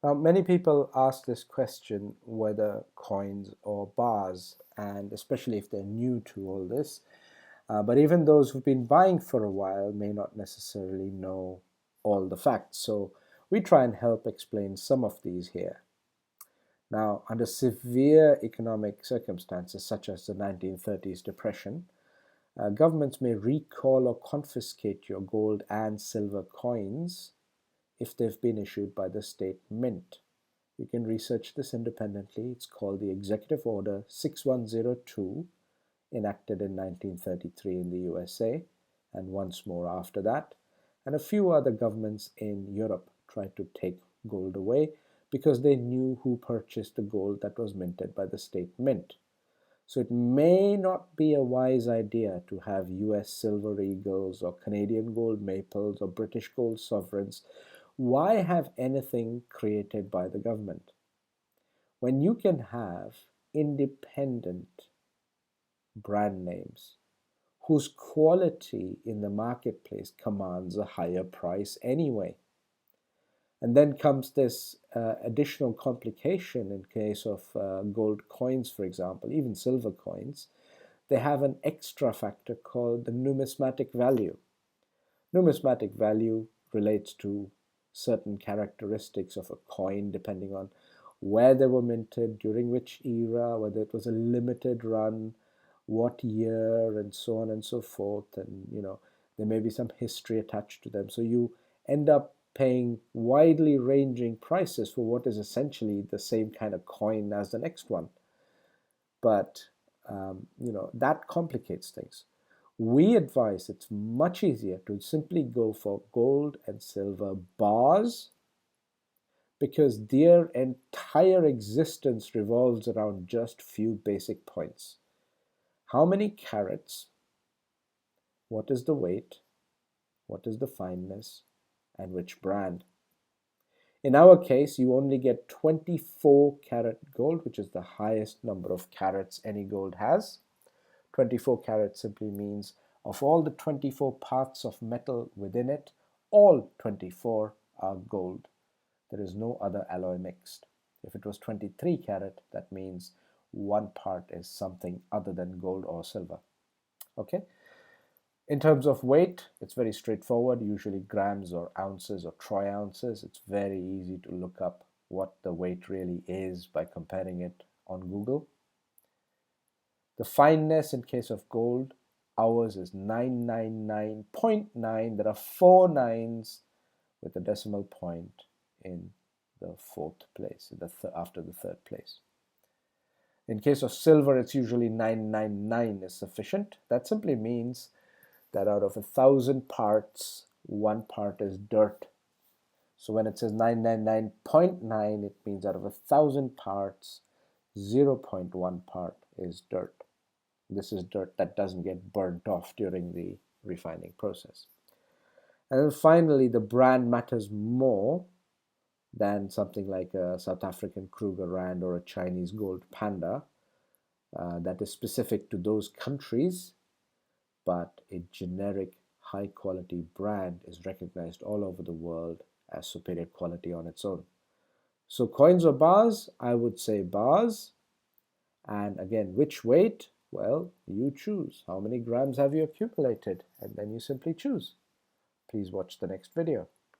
Now, many people ask this question whether coins or bars, and especially if they're new to all this. But even those who've been buying for a while may not necessarily know all the facts. So we try and help explain some of these here. Now, under severe economic circumstances, such as the 1930s depression, governments may recall or confiscate your gold and silver coins if they've been issued by the state mint. You can research this independently. It's called the Executive Order 6102, enacted in 1933 in the USA, and once more after that. And a few other governments in Europe tried to take gold away because they knew who purchased the gold that was minted by the state mint. So it may not be a wise idea to have US silver eagles or Canadian gold maples or British gold sovereigns. Why have anything created by the government when you can have independent brand names whose quality in the marketplace commands a higher price anyway? And then comes this additional complication in case of gold coins, for example, even silver coins. They have an extra factor called the numismatic value. Numismatic value relates to certain characteristics of a coin depending on where they were minted, during which era, whether it was a limited run, what year, and so on and so forth. And there may be some history attached to them. So you end up paying widely ranging prices for what is essentially the same kind of coin as the next one. But that complicates things. We advise it's much easier to simply go for gold and silver bars because their entire existence revolves around just few basic points. How many carats? What is the weight? What is the fineness? And which brand? In our case, you only get 24 karat gold, which is the highest number of carats any gold has. 24 carats simply means of all the 24 parts of metal within it, all 24 are gold. There is no other alloy mixed. If it was 23 carat, that means one part is something other than gold or silver. Okay? In terms of weight, it's very straightforward, usually grams or ounces or troy ounces. It's very easy to look up what the weight really is by comparing it on Google. The fineness in case of gold, ours is 999.9. There are 4 nines with a decimal point in the 4th place, after the 3rd place. In case of silver, it's usually 999 is sufficient. That simply means that out of 1,000 parts, 1 part is dirt. So when it says 999.9, it means out of 1,000 parts, 0.1 part is dirt. This is dirt that doesn't get burnt off during the refining process. And then finally, the brand matters more than something like a South African Kruger Rand or a Chinese Gold Panda. That is specific to those countries, but a generic high-quality brand is recognized all over the world as superior quality on its own. So coins or bars? I would say bars. And again, which weight? Well, you choose. How many grams have you accumulated? And then you simply choose. Please watch the next video.